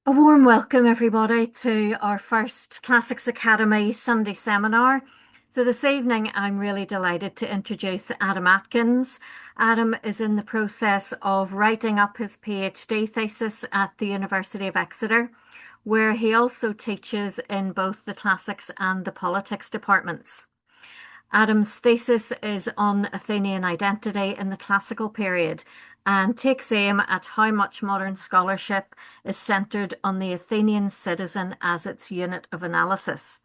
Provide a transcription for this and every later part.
A warm welcome, everybody, to our first Classics Academy Sunday seminar. So, this evening, I'm really delighted to introduce Adam Atkins. Adam is in the process of writing up his PhD thesis at the University of Exeter, where he also teaches in both the classics and the politics departments. Adam's thesis is on Athenian identity in the classical period and takes aim at how much modern scholarship is centered on the Athenian citizen as its unit of analysis.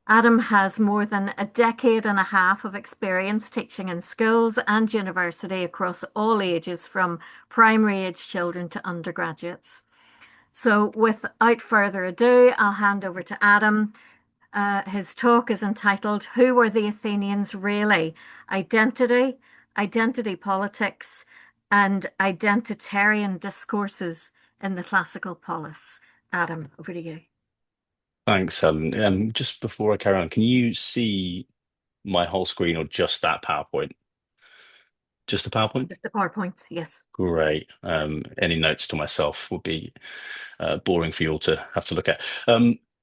Adam has more than a decade and a half of experience teaching in schools and university across all ages, from primary age children to undergraduates. So, without further ado, I'll hand over to Adam. His talk is entitled "Who Were the Athenians Really? Identity, Identity Politics, and Identitarian Discourses in the Classical Polis." Adam, over to you. Thanks, Helen. Just before I carry on, can you see my whole screen or just that PowerPoint? Just the PowerPoint? Just the PowerPoint, yes. Great. Any notes to myself would be boring for you all to have to look at.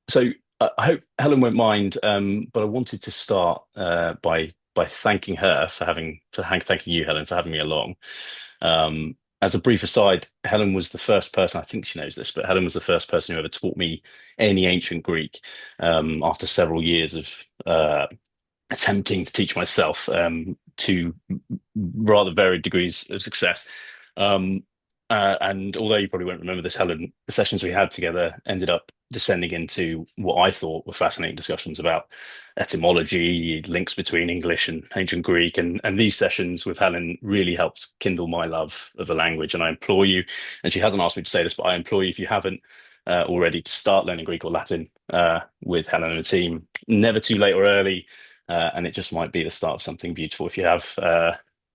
So I hope Helen won't mind, but I wanted to start by thanking her for thanking you, Helen, for having me along. As a brief aside, Helen was the first person, I think she knows this, but Helen was the first person who ever taught me any ancient Greek after several years of attempting to teach myself to rather varied degrees of success. Um, and although you probably won't remember this, Helen, the sessions we had together ended up descending into what I thought were fascinating discussions about etymology, links between English and ancient Greek. And these sessions with Helen really helped kindle my love of the language. And I implore you, and she hasn't asked me to say this, but I implore you, if you haven't already, to start learning Greek or Latin with Helen and the team. Never too late or early. And it just might be the start of something beautiful. If you have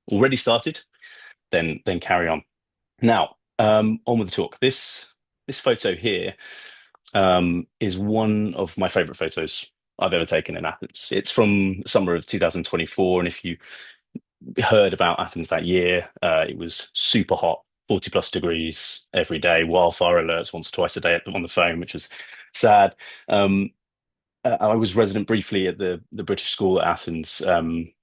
already started, then carry on. Now, on with the talk. This photo here is one of my favorite photos I've ever taken in Athens. It's from the summer of 2024, and if you heard about Athens that year, it was super hot, 40 plus degrees every day, wildfire alerts once or twice a day on the phone, which is sad. Um, I was resident briefly at the British School at Athens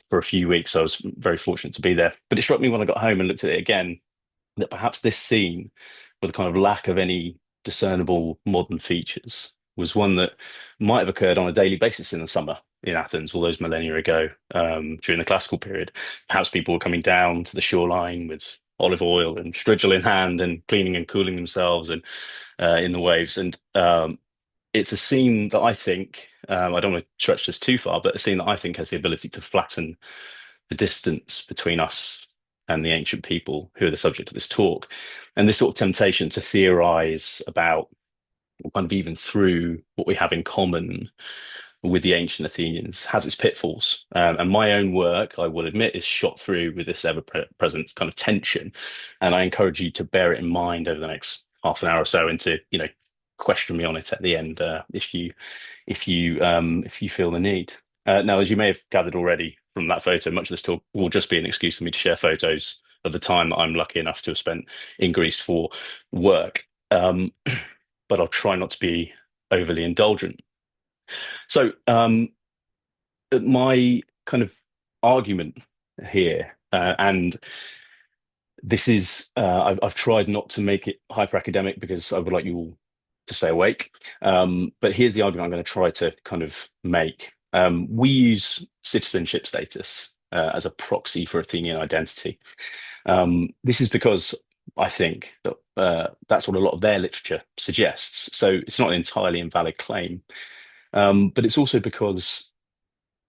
for a few weeks. So I was very fortunate to be there. But it struck me when I got home and looked at it again that perhaps this scene, with the kind of lack of any discernible modern features, was one that might have occurred on a daily basis in the summer in Athens all those millennia ago, during the classical period. Perhaps people were coming down to the shoreline with olive oil and strigil in hand and cleaning and cooling themselves and in the waves. And it's a scene that I think, I don't want to stretch this too far, but a scene that I think has the ability to flatten the distance between us and the ancient people who are the subject of this talk. And this sort of temptation to theorize about, or kind of even through, what we have in common with the ancient Athenians has its pitfalls. And my own work, I will admit, is shot through with this ever-present kind of tension. And I encourage you to bear it in mind over the next half an hour or so, and to, question me on it at the end, if you feel the need. Now, as you may have gathered already from that photo, much of this talk will just be an excuse for me to share photos of the time that I'm lucky enough to have spent in Greece for work. But I'll try not to be overly indulgent. So, my kind of argument here, and this is, I've tried not to make it hyper academic because I would like you all to stay awake. But here's the argument I'm going to try to kind of make. We use citizenship status as a proxy for Athenian identity. This is because I think that that's what a lot of their literature suggests. So it's not an entirely invalid claim, but it's also because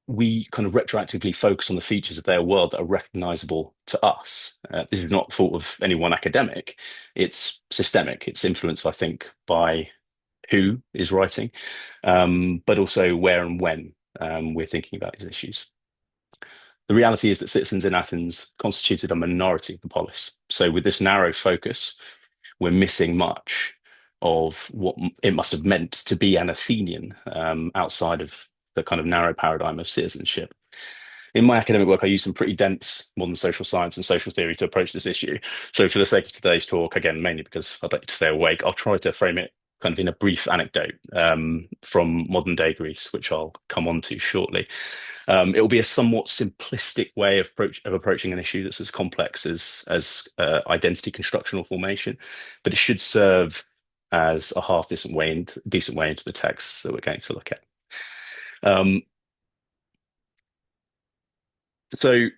we kind of retroactively focus on the features of their world that are recognizable to us. This is not the fault of any one academic. It's systemic. It's influenced, I think, by who is writing, but also where and when we're thinking about these issues. The reality is that citizens in Athens constituted a minority of the polis. So with this narrow focus, we're missing much of what it must have meant to be an Athenian, outside of the kind of narrow paradigm of citizenship. In my academic work, I use some pretty dense modern social science and social theory to approach this issue. So for the sake of today's talk, again, mainly because I'd like you to stay awake, I'll try to frame it kind of in a brief anecdote from modern day Greece, which I'll come on to shortly. It will be a somewhat simplistic way of approaching an issue that's as complex as identity construction or formation, but it should serve as a half decent way into the text that we're going to look at. Um, so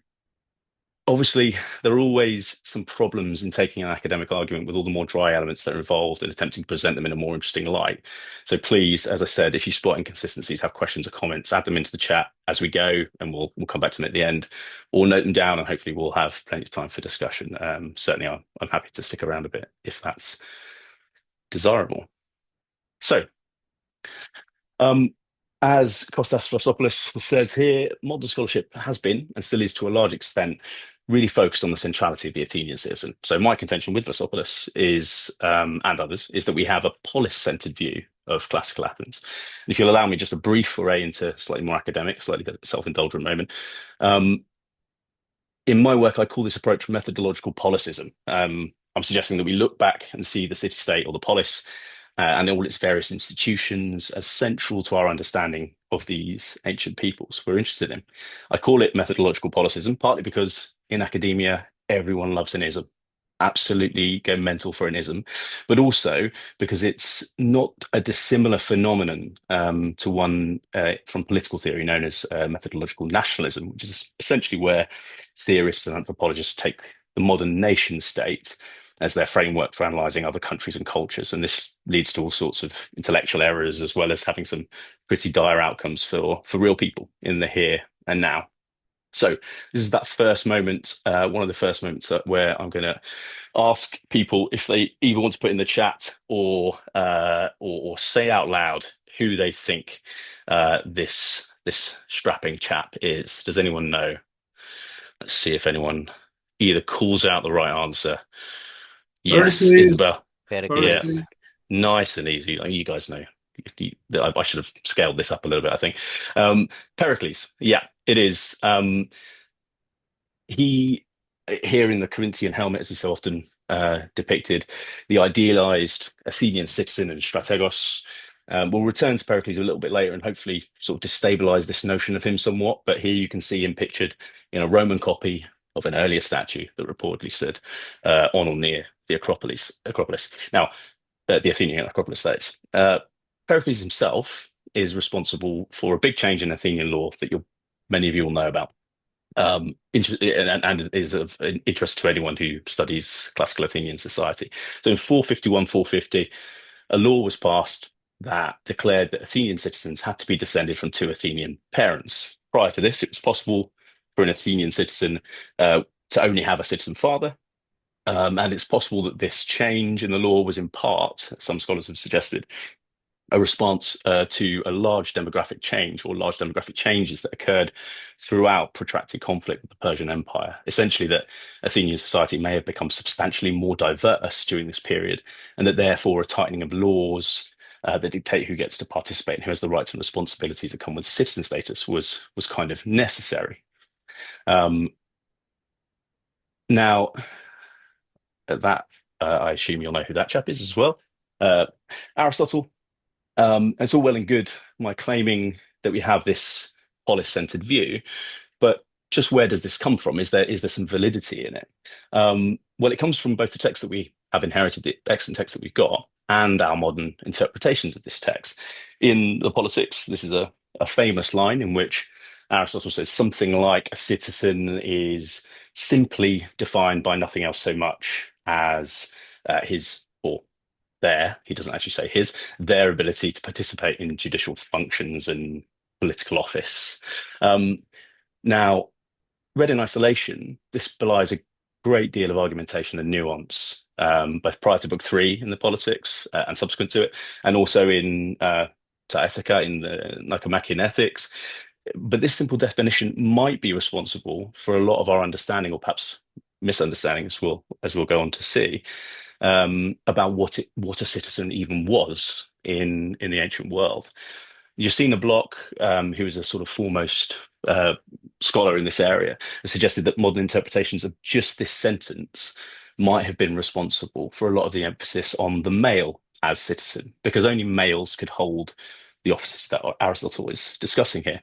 obviously, there are always some problems in taking an academic argument with all the more dry elements that are involved and attempting to present them in a more interesting light. So please, as I said, if you spot inconsistencies, have questions or comments, add them into the chat as we go, and we'll come back to them at the end, or note them down, and hopefully we'll have plenty of time for discussion. Certainly, I'm happy to stick around a bit if that's desirable. So, um, as Kostas Vlassopoulos says here, modern scholarship has been and still is to a large extent really focused on the centrality of the Athenian citizen. So my contention with Vlassopoulos is, and others, is that we have a polis-centered view of classical Athens. And if you'll allow me just a brief foray into slightly more academic, slightly self-indulgent moment, in my work, I call this approach methodological policism. I'm suggesting that we look back and see the city-state or the polis and all its various institutions as central to our understanding of these ancient peoples we're interested in. I call it methodological policism, partly because in academia, everyone loves an ism. Absolutely go mental for an ism, but also because it's not a dissimilar phenomenon to one from political theory known as methodological nationalism, which is essentially where theorists and anthropologists take the modern nation state as their framework for analyzing other countries and cultures. And this leads to all sorts of intellectual errors, as well as having some pretty dire outcomes for real people in the here and now. So this is that first moment, one of the first moments where I'm going to ask people if they either want to put in the chat or say out loud who they think this strapping chap is. Does anyone know? Let's see if anyone either calls out the right answer. Yes, Pericles. Isabel. Yeah, Pericles. nice and easy. You guys know. I should have scaled this up a little bit, I think. Pericles. Yeah, it is. He here in the Corinthian helmet, as he so often depicted, the idealized Athenian citizen and strategos. We'll return to Pericles a little bit later and hopefully sort of destabilize this notion of him somewhat. But here you can see him pictured in a Roman copy of an earlier statue that reportedly stood on or near the Acropolis. Now, the Athenian Acropolis, that is. Pericles himself is responsible for a big change in Athenian law that many of you will know about. And is of interest to anyone who studies classical Athenian society. So in 451, 450, a law was passed that declared that Athenian citizens had to be descended from two Athenian parents. Prior to this, it was possible for an Athenian citizen to only have a citizen father. And it's possible that this change in the law was in part, some scholars have suggested, a response to a large demographic change or large demographic changes that occurred throughout protracted conflict with the Persian Empire. Essentially, that Athenian society may have become substantially more diverse during this period, and that therefore a tightening of laws that dictate who gets to participate and who has the rights and responsibilities that come with citizen status was kind of necessary. Now, that I assume you'll know who that chap is as well. Aristotle. It's all well and good my claiming that we have this polis-centered view, but just where does this come from? Is there some validity in it? Well, it comes from both the text that we have inherited, the excellent text that we've got, and our modern interpretations of this text. In the Politics, this is a famous line in which Aristotle says something like a citizen is simply defined by nothing else so much as his or he doesn't actually say their ability to participate in judicial functions and political office. Now, read in isolation, this belies a great deal of argumentation and nuance, both prior to Book 3 in the Politics and subsequent to it, and also in to Ethica in the Nicomachean Ethics. But this simple definition might be responsible for a lot of our understanding, or perhaps misunderstanding, as we'll go on to see, about what a citizen even was in the ancient world. Justina Bloch, who is a sort of foremost scholar in this area, has suggested that modern interpretations of just this sentence might have been responsible for a lot of the emphasis on the male as citizen, because only males could hold the offices that Aristotle is discussing here.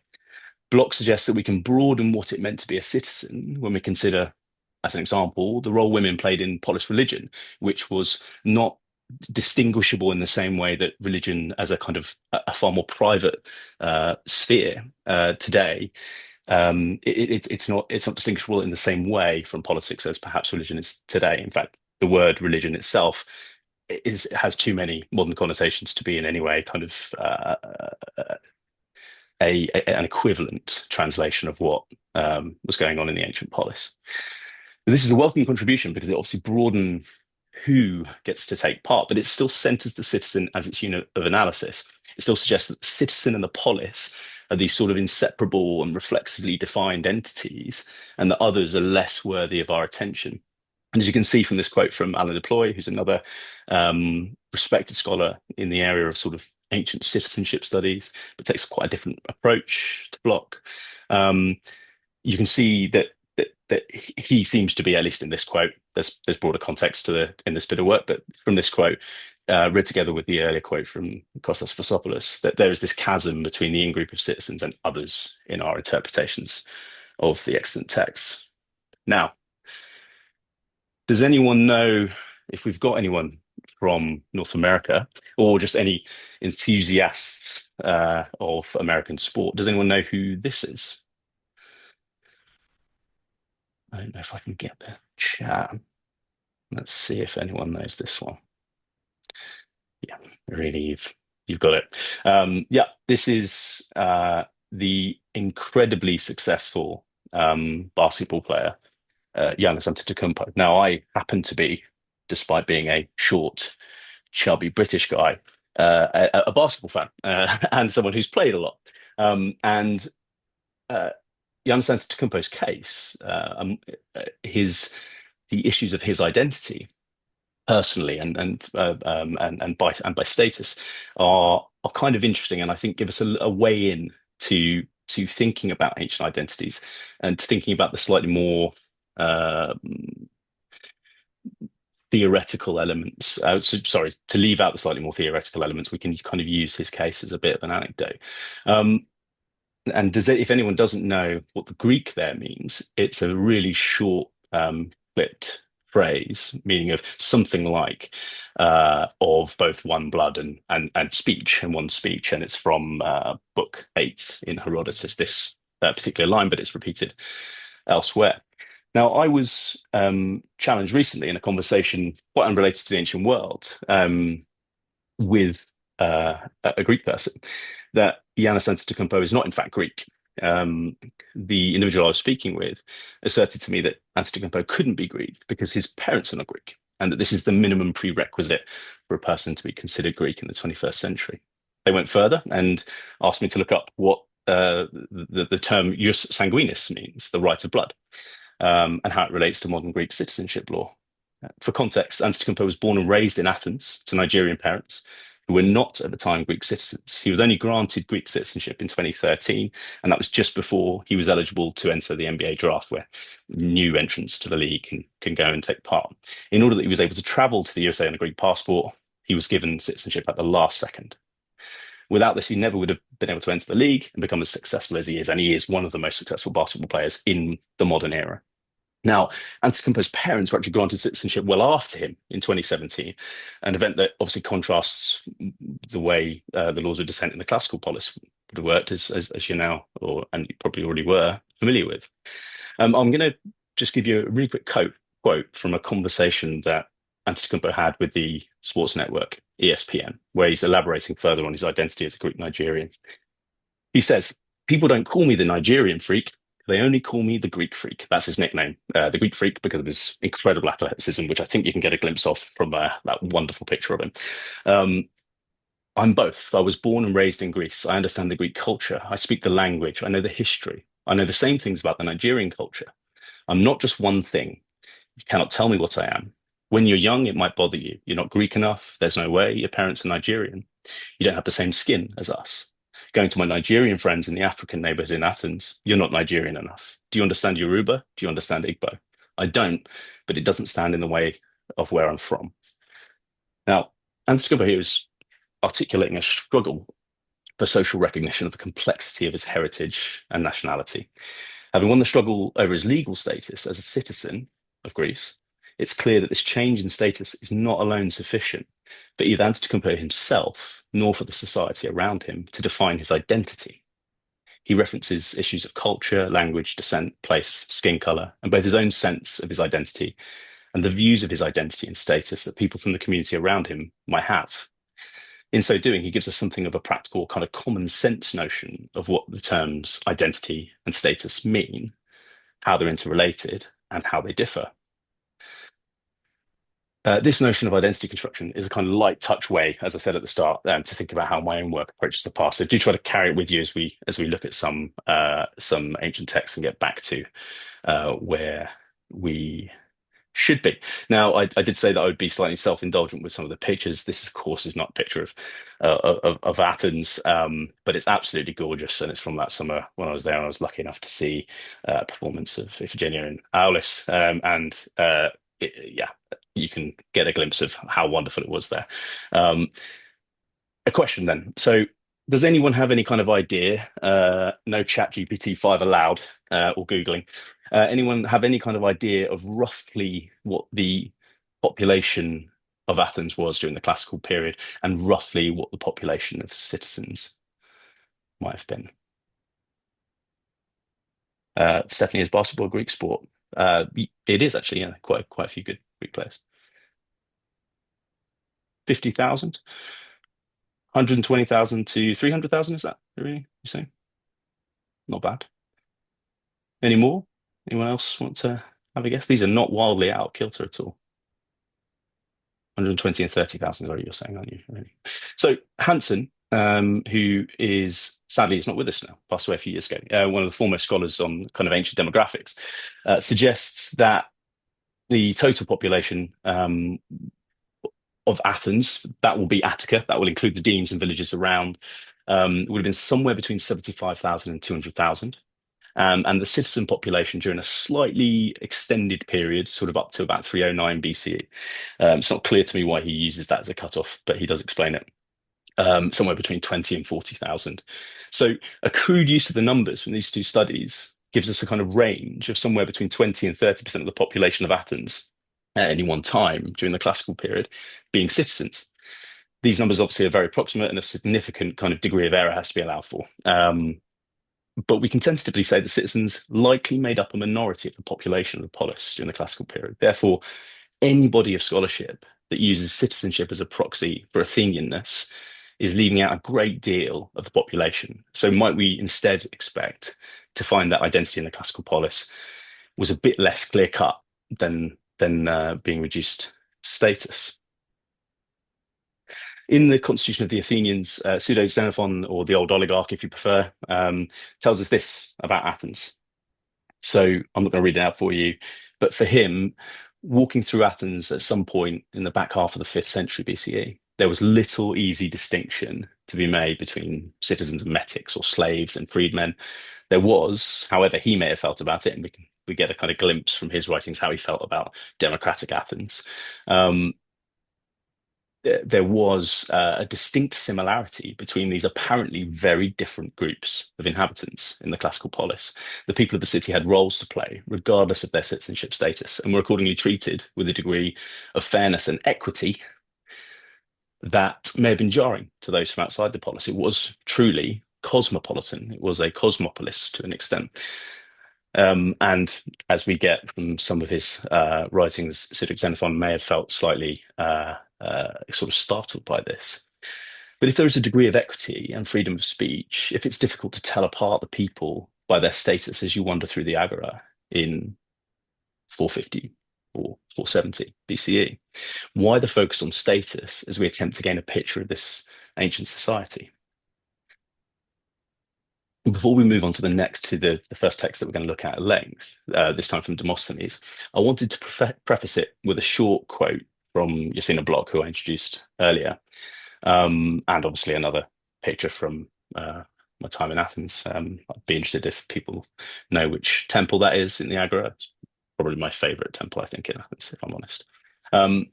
Bloch suggests that we can broaden what it meant to be a citizen when we consider, as an example, the role women played in polis religion, which was not distinguishable in the same way that religion as a kind of a far more private sphere today. It's not distinguishable in the same way from politics as perhaps religion is today. In fact, the word religion itself has too many modern connotations to be in any way kind of an equivalent translation of what was going on in the ancient polis. This is a welcome contribution because it obviously broadens who gets to take part, but it still centers the citizen as its unit of analysis. It still suggests that the citizen and the polis are these sort of inseparable and reflexively defined entities, and that others are less worthy of our attention. And as you can see from this quote from Alan Deploy, who's another respected scholar in the area of sort of ancient citizenship studies, but takes quite a different approach to Bloch. You can see that he seems to be, at least in this quote, there's broader context in this bit of work, but from this quote, read together with the earlier quote from Kostas Vasopoulos, that there is this chasm between the in-group of citizens and others in our interpretations of the extant texts. Now, does anyone know if we've got anyone from North America or just any enthusiasts of American sport? Does anyone know who this is? I don't know if I can get the chat. Let's see if anyone knows this one. Yeah, really, you've got it. Yeah, this is the incredibly successful basketball player, Giannis Antetokounmpo. Now, I happen to be, despite being a short, chubby British guy, a basketball fan and someone who's played a lot. And Giannis Antetokounmpo's case, the issues of his identity personally and by status are kind of interesting, and I think give us a way in to thinking about ancient identities and to thinking about the slightly more uh, theoretical elements. Sorry, to leave out the slightly more theoretical elements, we can kind of use his case as a bit of an anecdote. And if anyone doesn't know what the Greek there means, it's a really short, clipped phrase, meaning of something like of both one blood and speech, and one speech, and it's from Book 8 in Herodotus, this particular line, but it's repeated elsewhere. Now, I was challenged recently in a conversation quite unrelated to the ancient world with a Greek person that Yannis Antetokounmpo is not in fact Greek. The individual I was speaking with asserted to me that Antetokounmpo couldn't be Greek because his parents are not Greek, and that this is the minimum prerequisite for a person to be considered Greek in the 21st century. They went further and asked me to look up what the term jus sanguinis means, the right of blood, and how it relates to modern Greek citizenship law. For context, Antetokounmpo was born and raised in Athens to Nigerian parents who were not at the time Greek citizens. He was only granted Greek citizenship in 2013, and that was just before he was eligible to enter the NBA draft, where new entrants to the league can go and take part. In order that he was able to travel to the USA on a Greek passport, he was given citizenship at the last second. Without this, he never would have been able to enter the league and become as successful as he is, and he is one of the most successful basketball players in the modern era. Now, Antetokounmpo's parents were actually granted citizenship well after him in 2017, an event that obviously contrasts the way the laws of descent in the classical polis would have worked, as you now, and you probably already were familiar with. I'm going to just give you a really quick quote from a conversation that Antetokounmpo had with the sports network ESPN, where he's elaborating further on his identity as a Greek Nigerian. He says, "People don't call me the Nigerian freak. They only call me the Greek freak." That's his nickname, the Greek freak, because of his incredible athleticism, which I think you can get a glimpse of from that wonderful picture of him. I'm both. I was born and raised in Greece. I understand the Greek culture. I speak the language. I know the history. I know the same things about the Nigerian culture. I'm not just one thing. You cannot tell me what I am. When you're young, it might bother you. You're not Greek enough. There's no way. Your parents are Nigerian. You don't have the same skin as us. Going to my Nigerian friends in the African neighborhood in Athens, you're not Nigerian enough. Do you understand Yoruba? Do you understand Igbo? I don't, but it doesn't stand in the way of where I'm from. Now, Ansgar here is articulating a struggle for social recognition of the complexity of his heritage and nationality. Having won the struggle over his legal status as a citizen of Greece, it's clear that this change in status is not alone sufficient for either Antetokounmpo himself nor for the society around him to define his identity. He references issues of culture, language, descent, place, skin color, and both his own sense of his identity and the views of his identity and status that people from the community around him might have. In so doing, he gives us something of a practical, kind of common sense notion of what the terms identity and status mean, how they're interrelated, and how they differ. This notion of identity construction is a kind of light touch way, as I said at the start, to think about how my own work approaches the past. So do try to carry it with you as we look at some ancient texts and get back to where we should be. Now, I did say that I would be slightly self-indulgent with some of the pictures. This, of course, is not a picture of Athens, but it's absolutely gorgeous, and it's from that summer when I was there, and I was lucky enough to see a performance of Iphigenia and Aulis, yeah, you can get a glimpse of how wonderful it was there. Um, a question then. So, does anyone have any kind of idea? No chat GPT 5 allowed or Googling. Anyone have any kind of idea of roughly what the population of Athens was during the classical period and roughly what the population of citizens might have been? Stephanie, is basketball a Greek sport? It is actually, yeah, quite a few good Greek players. 50,000? 120,000 to 300,000, is that really you saying? Not bad. Any more? Anyone else want to have a guess? These are not wildly out of kilter at all. 120 and 30,000 is what you're saying, aren't you? Really? So Hansen, who is sadly is not with us now, passed away a few years ago, one of the foremost scholars on kind of ancient demographics, suggests that the total population of Athens, that will be Attica, that will include the demes and villages around, would have been somewhere between 75,000 and 200,000. And the citizen population during a slightly extended period, sort of up to about 309 BCE. It's not clear to me why he uses that as a cutoff, but he does explain it. Somewhere between 20 and 40,000. So a crude use of the numbers from these two studies gives us a kind of range of somewhere between 20 and 30% of the population of Athens at any one time during the classical period being citizens. These numbers obviously are very approximate and a significant kind of degree of error has to be allowed for. But we can tentatively say the citizens likely made up a minority of the population of the polis during the classical period. Therefore, any body of scholarship that uses citizenship as a proxy for Athenianness is leaving out a great deal of the population. So might we instead expect to find that identity in the classical polis was a bit less clear cut than being reduced to status? In the constitution of the Athenians, pseudo Xenophon, or the old oligarch, if you prefer, tells us this about Athens. So I'm not going to read it out for you, but for him, walking through Athens at some point in the back half of the 5th century BCE, there was little easy distinction to be made between citizens and metics, or slaves and freedmen. There was, however, he may have felt about it, and we get a kind of glimpse from his writings how he felt about democratic Athens. There was a distinct similarity between these apparently very different groups of inhabitants in the classical polis. The people of the city had roles to play, regardless of their citizenship status, and were accordingly treated with a degree of fairness and equity that may have been jarring to those from outside the polis. It was truly cosmopolitan. It was a cosmopolis to an extent. And as we get from some of his writings, Pseudo Xenophon may have felt slightly sort of startled by this. But if there is a degree of equity and freedom of speech, if it's difficult to tell apart the people by their status as you wander through the Agora in 450 or 470 BCE, why the focus on status as we attempt to gain a picture of this ancient society? Before we move on to the first text that we're going to look at length, this time from Demosthenes, I wanted to preface it with a short quote from Yasina Block, who I introduced earlier, and obviously another picture from my time in Athens. I'd be interested if people know which temple that is in the Agora. It's probably my favorite temple, I think, in Athens, if I'm honest. Um,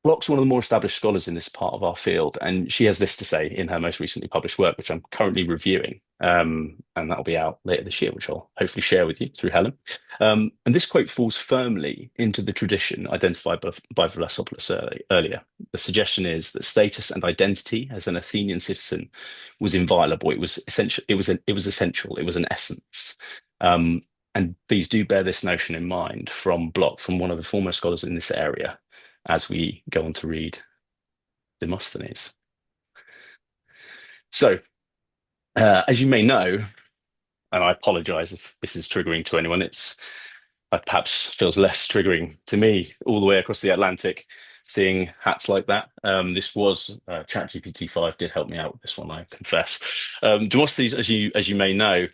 Block's one of the more established scholars in this part of our field, and she has this to say in her most recently published work, which I'm currently reviewing, and that'll be out later this year, which I'll hopefully share with you through Helen. And this quote falls firmly into the tradition identified by Vlasopoulos earlier. The suggestion is that status and identity as an Athenian citizen was inviolable. It was essential. It was essential. It was an essence. Um, and please do bear this notion in mind from Block, from one of the foremost scholars in this area, as we go on to read Demosthenes. So, as you may know, and I apologize if this is triggering to anyone, perhaps feels less triggering to me all the way across the Atlantic, seeing hats like that. This was ChatGPT 5 did help me out with this one, I confess. Demosthenes, as you may know,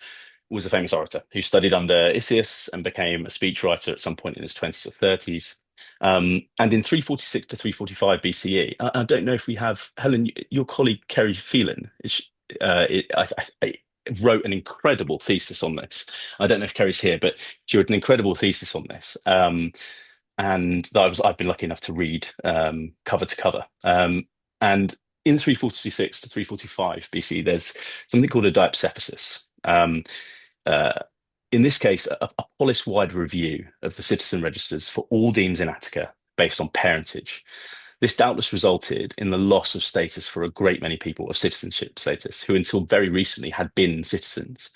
was a famous orator who studied under Isius and became a speechwriter at some point in his 20s or 30s. And in 346 to 345 BCE, I don't know if we have, Helen, your colleague Kerry Phelan, I wrote an incredible thesis on this. I don't know if Kerry's here, but she wrote an incredible thesis on this. And I've been lucky enough to read cover to cover. And in 346 to 345 BC, there's something called a diapsepsis. Uh, in this case, a polis-wide review of the citizen registers for all demes in Attica based on parentage. This doubtless resulted in the loss of status for a great many people, of citizenship status, who until very recently had been citizens.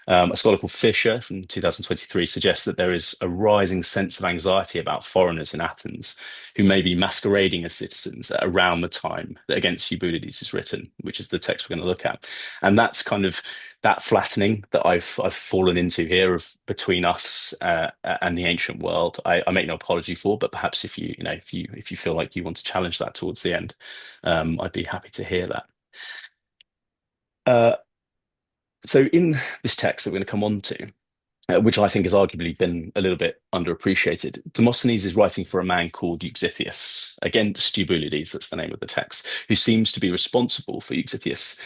A scholar called Fisher from 2023 suggests that there is a rising sense of anxiety about foreigners in Athens who may be masquerading as citizens at around the time that Against Eubulides is written, which is the text we're going to look at. And that's kind of that flattening that I've fallen into here of between us and the ancient world. I make no apology for, but perhaps if you feel like you want to challenge that towards the end, I'd be happy to hear that. Uh, so in this text that we're going to come on to, which I think has arguably been a little bit underappreciated, Demosthenes is writing for a man called Euxithius, against Eubulides, that's the name of the text, who seems to be responsible for Euxithius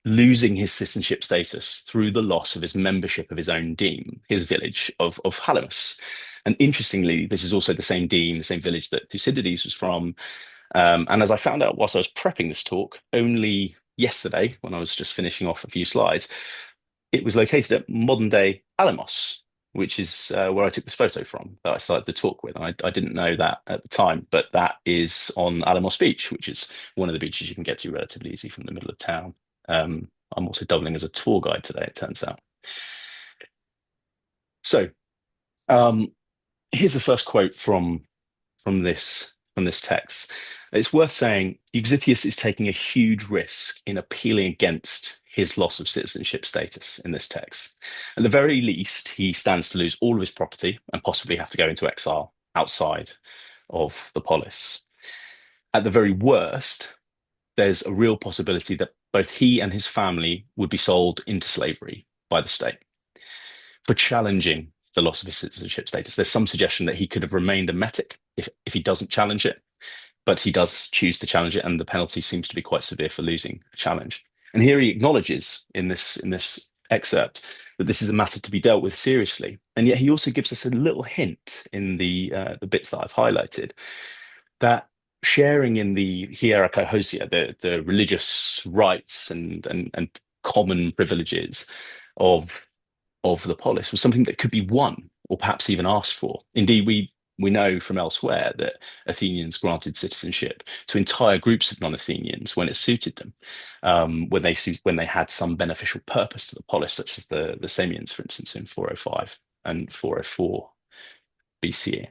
losing his citizenship status through the loss of his membership of his own deme, his village of Halimus. And interestingly, this is also the same deme, the same village that Thucydides was from. And as I found out whilst I was prepping this talk, only yesterday, when I was just finishing off a few slides, it was located at modern day Alamos, which is where I took this photo from that I started the talk with. And I didn't know that at the time, but that is on Alamos Beach, which is one of the beaches you can get to relatively easy from the middle of town. I'm also doubling as a tour guide today, it turns out. So here's the first quote from this text. It's worth saying Euxithius is taking a huge risk in appealing against his loss of citizenship status in this text. At the very least, he stands to lose all of his property and possibly have to go into exile outside of the polis. At the very worst, there's a real possibility that both he and his family would be sold into slavery by the state for challenging the loss of his citizenship status. There's some suggestion that he could have remained a metic if he doesn't challenge it, but he does choose to challenge it, and the penalty seems to be quite severe for losing a challenge. And here he acknowledges in this excerpt that this is a matter to be dealt with seriously, and yet he also gives us a little hint in the bits that I've highlighted that sharing in the hierarchosia, the religious rights and common privileges of the polis was something that could be won or perhaps even asked for. Indeed, we know from elsewhere that Athenians granted citizenship to entire groups of non-Athenians when it suited them, when they had some beneficial purpose to the polis, such as the Samians, for instance, in 405 and 404 BCE.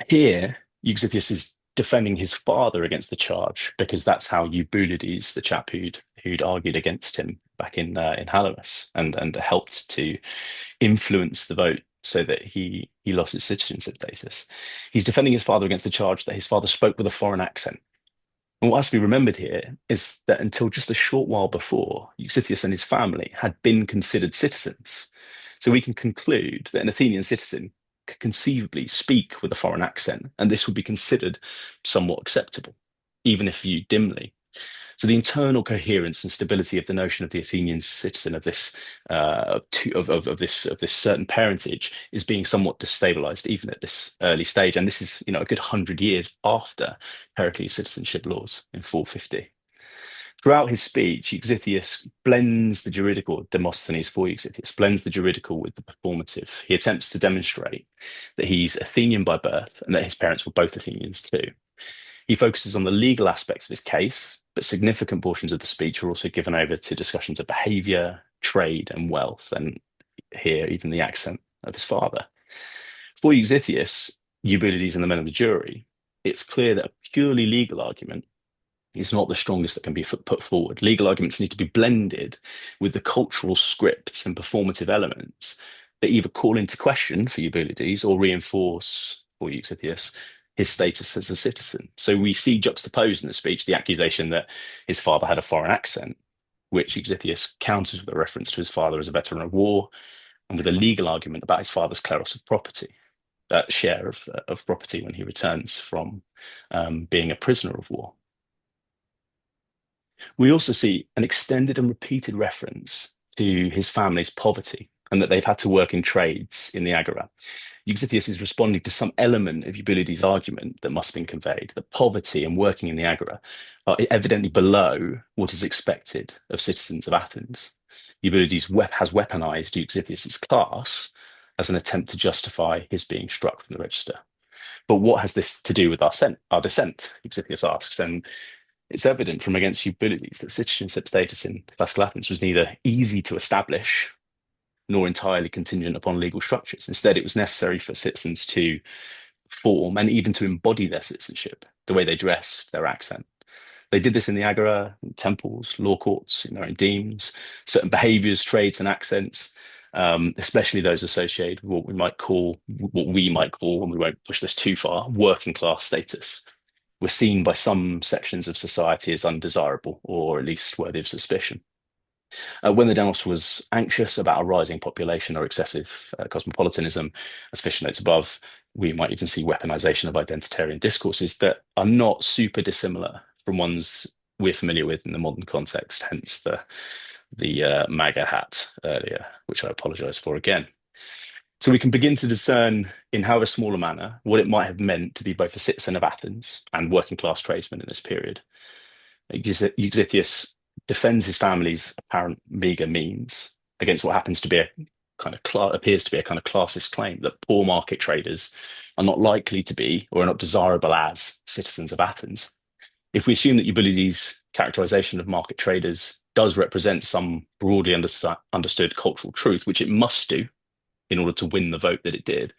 Here, Euxithius is defending his father against the charge because that's how Eubulides, the chap who'd argued against him back in Halimus and helped to influence the vote so that he lost his citizenship status. He's defending his father against the charge that his father spoke with a foreign accent. And what has to be remembered here is that until just a short while before, Euxithius and his family had been considered citizens. So we can conclude that an Athenian citizen could conceivably speak with a foreign accent, and this would be considered somewhat acceptable, even if viewed dimly. So the internal coherence and stability of the notion of the Athenian citizen of this of this certain parentage is being somewhat destabilized even at this early stage, and this is a good 100 years after Pericles' citizenship laws in 450. Throughout his speech, Euxithius blends the juridical, Demosthenes for Euxithius, blends the juridical with the performative. He attempts to demonstrate that he's Athenian by birth and that his parents were both Athenians too. He focuses on the legal aspects of his case, but significant portions of the speech are also given over to discussions of behavior, trade, and wealth, and here even the accent of his father. For Euxithius, Eubulides, and the men of the jury, it's clear that a purely legal argument is not the strongest that can be put forward. Legal arguments need to be blended with the cultural scripts and performative elements that either call into question for Eubulides or reinforce for Euxithius his status as a citizen. So we see juxtaposed in the speech the accusation that his father had a foreign accent, which Euxithius counters with a reference to his father as a veteran of war and with a legal argument about his father's kleros of property, that share of property when he returns from being a prisoner of war. We also see an extended and repeated reference to his family's poverty and that they've had to work in trades in the Agora. Euxithius is responding to some element of Eubulides' argument that must have been conveyed, that poverty and working in the Agora are evidently below what is expected of citizens of Athens. Eubulides has weaponized Euxithius' class as an attempt to justify his being struck from the register. But what has this to do with our descent? Euxithius asks, and it's evident from against Eubulides that citizenship status in classical Athens was neither easy to establish nor entirely contingent upon legal structures. Instead, it was necessary for citizens to form and even to embody their citizenship, the way they dressed, their accent. They did this in the agora, in temples, law courts, in their own demes, certain behaviors, trades, and accents, especially those associated with what we might call, and we won't push this too far, working class status, were seen by some sections of society as undesirable or at least worthy of suspicion. When the Demos was anxious about a rising population or excessive cosmopolitanism, as Fisher notes above, we might even see weaponization of identitarian discourses that are not super dissimilar from ones we're familiar with in the modern context, hence the MAGA hat earlier, which I apologize for again. So we can begin to discern, in however small a manner, what it might have meant to be both a citizen of Athens and working class tradesman in this period. Euxithius defends his family's apparent meager means against what happens to be appears to be a kind of classist claim that poor market traders are not likely to be or are not desirable as citizens of Athens. If we assume that Eubulides' characterization of market traders does represent some broadly understood cultural truth, which it must do in order to win the vote that it did,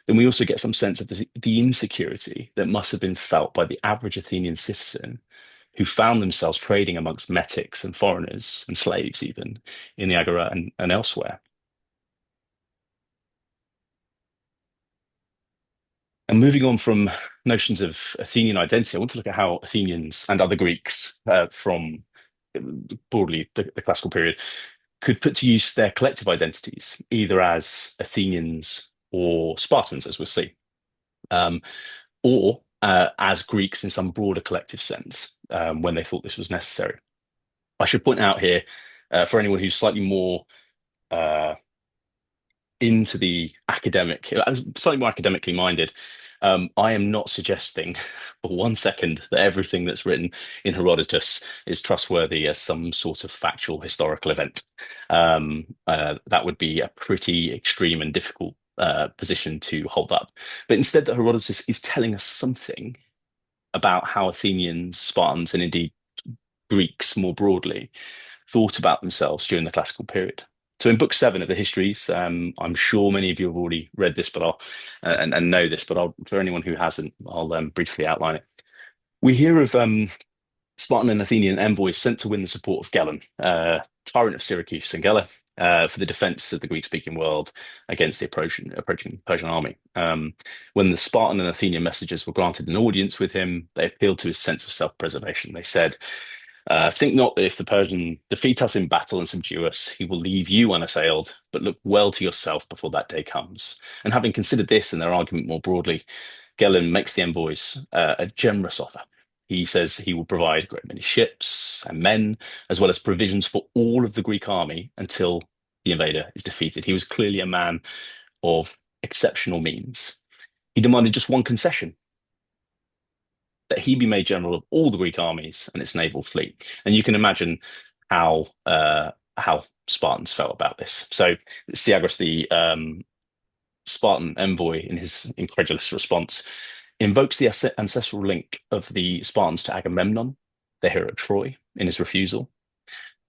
then we also get some sense of the insecurity that must have been felt by the average Athenian citizen who found themselves trading amongst metics and foreigners and slaves even in the Agora and elsewhere. And moving on from notions of Athenian identity, I want to look at how Athenians and other Greeks from broadly the classical period could put to use their collective identities, either as Athenians or Spartans, as we'll see, or as Greeks in some broader collective sense when they thought this was necessary. I should point out here, for anyone who's slightly more into the slightly more academically minded, I am not suggesting for 1 second that everything that's written in Herodotus is trustworthy as some sort of factual historical event. That would be a pretty extreme and difficult position to hold up. But instead, that Herodotus is telling us something about how Athenians, Spartans, and indeed Greeks more broadly thought about themselves during the classical period. So in book 7 of the histories, I'm sure many of you have already read this, but and know this, but for anyone who hasn't, I'll briefly outline it. We hear of Spartan and Athenian envoys sent to win the support of Gelon, tyrant of Syracuse and Gela, for the defense of the Greek-speaking world against the approaching Persian army. When the Spartan and Athenian messengers were granted an audience with him, they appealed to his sense of self-preservation. They said, think not that if the Persian defeat us in battle and subdue us, he will leave you unassailed, but look well to yourself before that day comes. And having considered this and their argument more broadly, Gelon makes the envoys a generous offer. He says he will provide a great many ships and men, as well as provisions for all of the Greek army until the invader is defeated. He was clearly a man of exceptional means. He demanded just one concession, that he be made general of all the Greek armies and its naval fleet. And you can imagine how Spartans felt about this. So Siagras, the Spartan envoy, in his incredulous response, invokes the ancestral link of the Spartans to Agamemnon, their hero at Troy, in his refusal.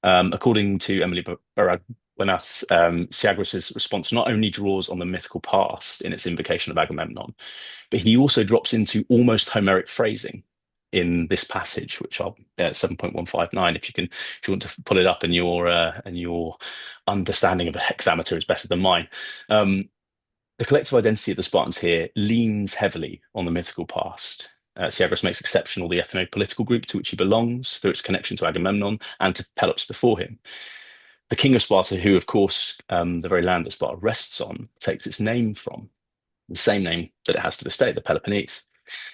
According to Emily Baragwanath, Siagras's response not only draws on the mythical past in its invocation of Agamemnon, but he also drops into almost Homeric phrasing in this passage, which I'll 7.159. If you want to pull it up, and your understanding of a hexameter is better than mine. The collective identity of the Spartans here leans heavily on the mythical past. Siagras makes exceptional the ethno-political group to which he belongs through its connection to Agamemnon and to Pelops before him. The king of Sparta, who, of course, the very land that Sparta rests on, takes its name from, the same name that it has to this day, the Peloponnese.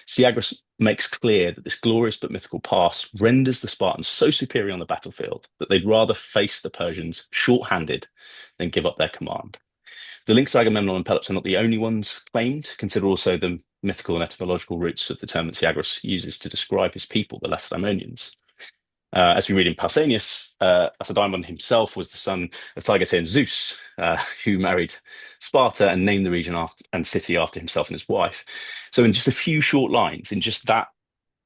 Siagras makes clear that this glorious but mythical past renders the Spartans so superior on the battlefield that they'd rather face the Persians short-handed than give up their command. The links to Agamemnon and Pelops are not the only ones claimed. Consider also the mythical and etymological roots of the term that Siagras uses to describe his people, the Lacedaemonians. As we read in Pausanias, Lacedaemon himself was the son of Tiger-Tean Zeus, who married Sparta and named the region and city after himself and his wife. So in just a few short lines, in just that,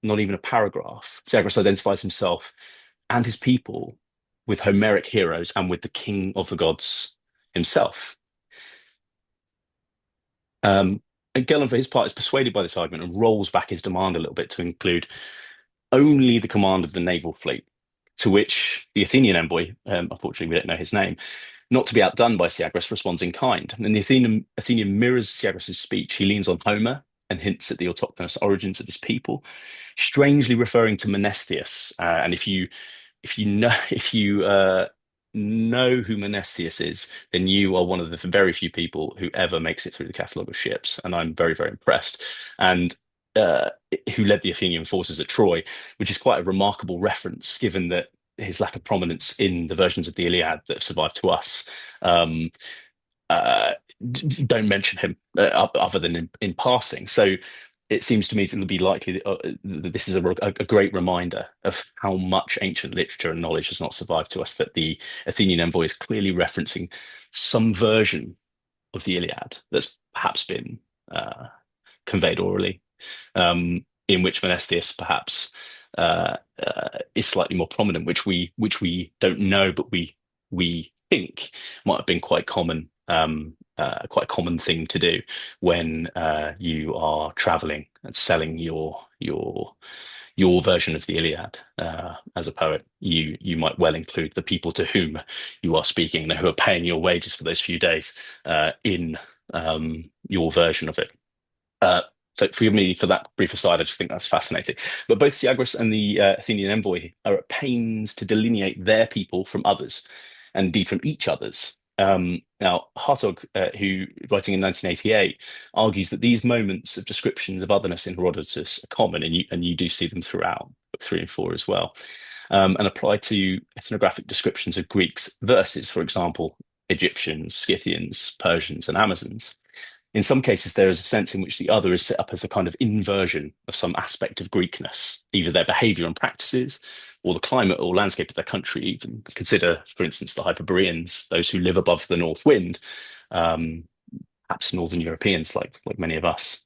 not even a paragraph, Siagras identifies himself and his people with Homeric heroes and with the king of the gods himself. And Gellin, for his part, is persuaded by this argument and rolls back his demand a little bit to include only the command of the naval fleet, to which the Athenian envoy, unfortunately we don't know his name, not to be outdone by Siagras, responds in kind. And the Athenian mirrors Siagras's speech. He leans on Homer and hints at the autochthonous origins of his people, strangely referring to Menestheus. And if you know who Menestheus is, then you are one of the very few people who ever makes it through the catalogue of ships, and I'm very, very impressed. And uh, who led the Athenian forces at Troy, which is quite a remarkable reference, given that his lack of prominence in the versions of the Iliad that have survived to us um, uh, don't mention him other than in passing. So it seems to me to be likely that this is a great reminder of how much ancient literature and knowledge has not survived to us, that the Athenian envoy is clearly referencing some version of the Iliad that's perhaps been conveyed orally, in which Menestheus perhaps is slightly more prominent, which we don't know, but we think might have been quite a common thing to do when you are traveling and selling your version of the Iliad. As a poet, you might well include the people to whom you are speaking, who are paying your wages for those few days, in your version of it. Uh, so forgive me for that brief aside. I just think that's fascinating. But both Siagras and the Athenian envoy are at pains to delineate their people from others, and indeed from each other's. Now, Hartog, who writing in 1988, argues that these moments of descriptions of otherness in Herodotus are common, and you do see them throughout book 3 and 4 as well, and apply to ethnographic descriptions of Greeks versus, for example, Egyptians, Scythians, Persians, and Amazons. In some cases, there is a sense in which the other is set up as a kind of inversion of some aspect of Greekness, either their behavior and practices, or the climate or landscape of their country, even. Consider, for instance, the Hyperboreans, those who live above the north wind, um, perhaps Northern Europeans, like many of us.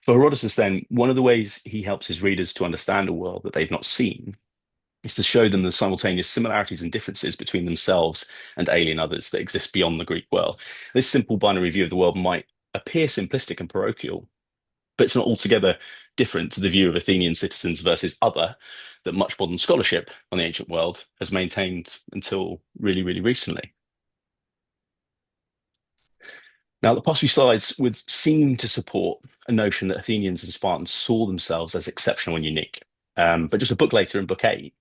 For Herodotus, then, one of the ways he helps his readers to understand a world that they've not seen is to show them the simultaneous similarities and differences between themselves and alien others that exist beyond the Greek world. This simple binary view of the world might appear simplistic and parochial, but it's not altogether different to the view of Athenian citizens versus other that much modern scholarship on the ancient world has maintained until really, really recently. Now, the past few slides would seem to support a notion that Athenians and Spartans saw themselves as exceptional and unique. But just a book later, in book 8,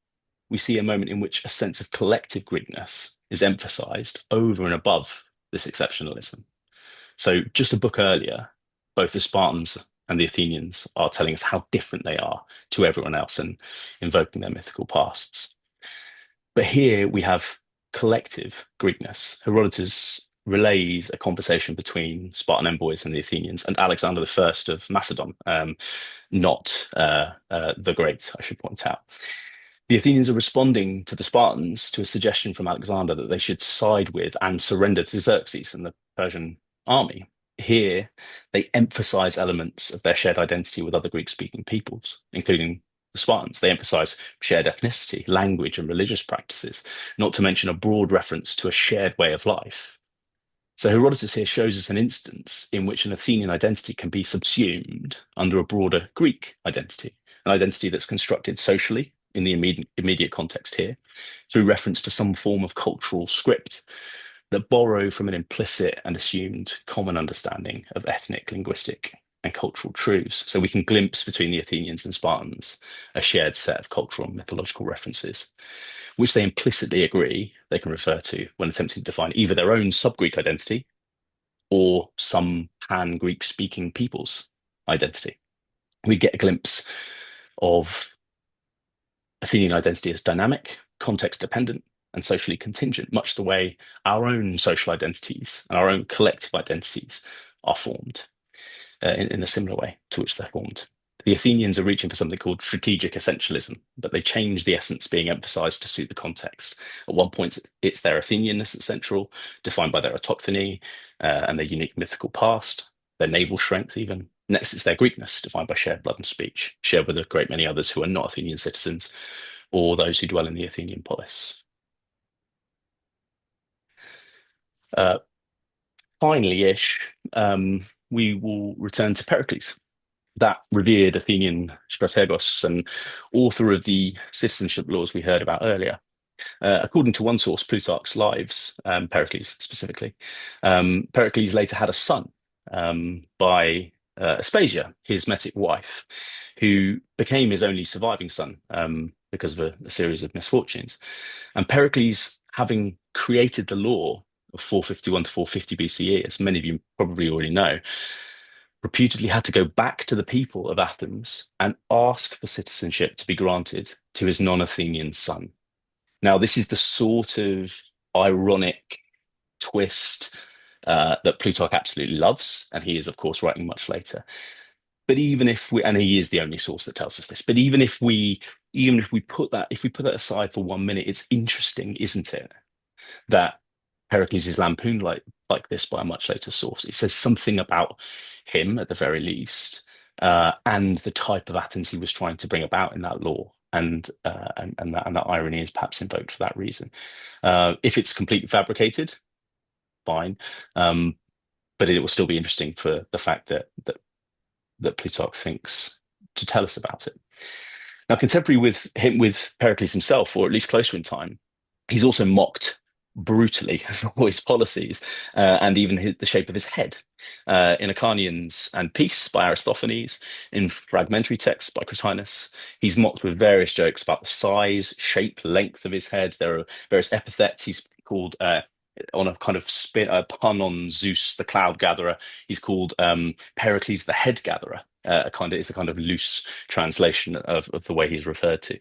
we see a moment in which a sense of collective Greekness is emphasized over and above this exceptionalism. So just a book earlier, both the Spartans and the Athenians are telling us how different they are to everyone else and invoking their mythical pasts. But here we have collective Greekness. Herodotus relays a conversation between Spartan envoys and the Athenians and Alexander the First of Macedon, not the Great, I should point out. The Athenians are responding to the Spartans to a suggestion from Alexander that they should side with and surrender to Xerxes and the Persian army. Here, they emphasize elements of their shared identity with other Greek speaking peoples, including the Spartans. They emphasize shared ethnicity, language, and religious practices, not to mention a broad reference to a shared way of life. So Herodotus here shows us an instance in which an Athenian identity can be subsumed under a broader Greek identity, an identity that's constructed socially in the immediate context here, through reference to some form of cultural script that borrow from an implicit and assumed common understanding of ethnic, linguistic, and cultural truths. So we can glimpse between the Athenians and Spartans a shared set of cultural and mythological references, which they implicitly agree they can refer to when attempting to define either their own sub-Greek identity or some pan-Greek speaking people's identity. We get a glimpse of Athenian identity as dynamic, context dependent, and socially contingent, much the way our own social identities and our own collective identities are formed in a similar way to which they're formed. The Athenians are reaching for something called strategic essentialism, but they change the essence being emphasized to suit the context. At one point, it's their Athenianness that's central, defined by their autochthony and their unique mythical past, their naval strength, even. Next, it's their Greekness, defined by shared blood and speech, shared with a great many others who are not Athenian citizens or those who dwell in the Athenian polis. Uh, Finally-ish, we will return to Pericles, that revered Athenian strategos and author of the citizenship laws we heard about earlier. According to one source, Plutarch's Lives, Pericles specifically, Pericles later had a son by Aspasia, his Metic wife, who became his only surviving son because of a series of misfortunes. And Pericles, having created the law of 451 to 450 BCE, as many of you probably already know, reputedly had to go back to the people of Athens and ask for citizenship to be granted to his non-Athenian son. Now, this is the sort of ironic twist that Plutarch absolutely loves, and he is, of course, writing much later. But even if we, and he is the only source that tells us this, but even if we put that aside for 1 minute, it's interesting, isn't it, that Pericles is lampooned like this by a much later source. It says something about him at the very least, and the type of Athens he was trying to bring about in that law, and that irony is perhaps invoked for that reason. If it's completely fabricated, fine, but it will still be interesting for the fact that Plutarch thinks to tell us about it. Now, contemporary with Pericles himself, or at least closer in time, he's also mocked brutally for his policies and even the shape of his head. In Acharnians and Peace by Aristophanes, in fragmentary texts by Cratinus, he's mocked with various jokes about the size, shape, length of his head. There are various epithets he's called on a kind of a pun on Zeus, the cloud gatherer. He's called Pericles, the head gatherer. It's a kind of loose translation of the way he's referred to.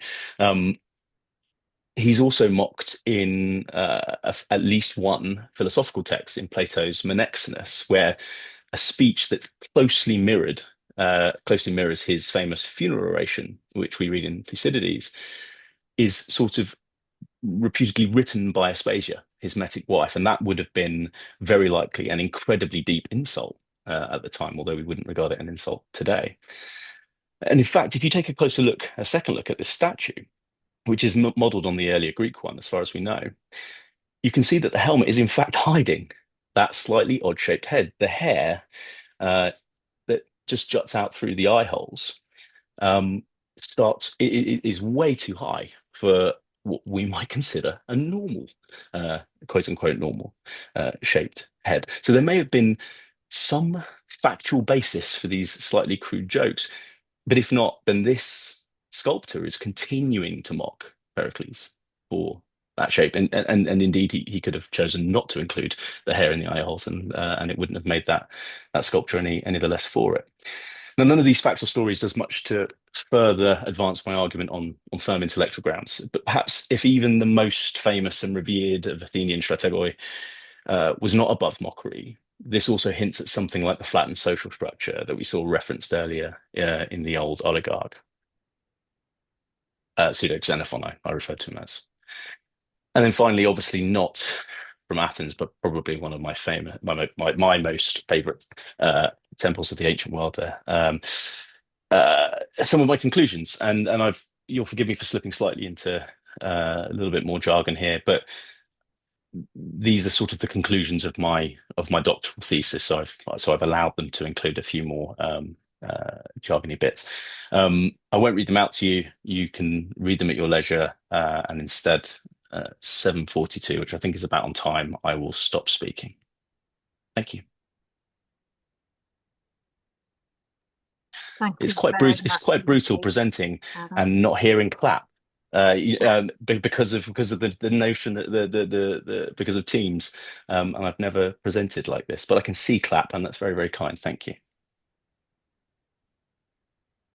He's also mocked in at least one philosophical text in Plato's Menexenus, where a speech that closely mirrors his famous funeral oration, which we read in Thucydides, is sort of reputedly written by Aspasia, his Metic wife, and that would have been very likely an incredibly deep insult at the time, although we wouldn't regard it an insult today. And in fact, if you take a second look at this statue, which is modeled on the earlier Greek one, as far as we know, you can see that the helmet is in fact hiding that slightly odd-shaped head. The hair that just juts out through the eye holes it is way too high for what we might consider a normal, quote unquote, normal shaped head. So there may have been some factual basis for these slightly crude jokes, but if not, then this sculptor is continuing to mock Pericles for that shape, and indeed he could have chosen not to include the hair in the eye holes, and it wouldn't have made that sculpture any the less for it. Now, none of these facts or stories does much to further advance my argument on firm intellectual grounds, but perhaps if even the most famous and revered of Athenian strategoi was not above mockery, this also hints at something like the flattened social structure that we saw referenced earlier in the old oligarch, pseudo Xenophon, I referred to him as. And then finally, obviously not from Athens, but probably one of my famous, my most favorite temples of the ancient world. Some of my conclusions, and you'll forgive me for slipping slightly into a little bit more jargon here, but these are sort of the conclusions of my doctoral thesis. So I've allowed them to include a few more jargony bits. I won't read them out to you. You can read them at your leisure, and instead, 7:42, which I think is about on time, I will stop speaking. Thank you. Thank It's you quite very brutal. It's much quite brutal indeed, presenting Adam. and not hearing clap. Because of the notion that because of Teams, and I've never presented like this, but I can see clap, and that's very, very kind. Thank you.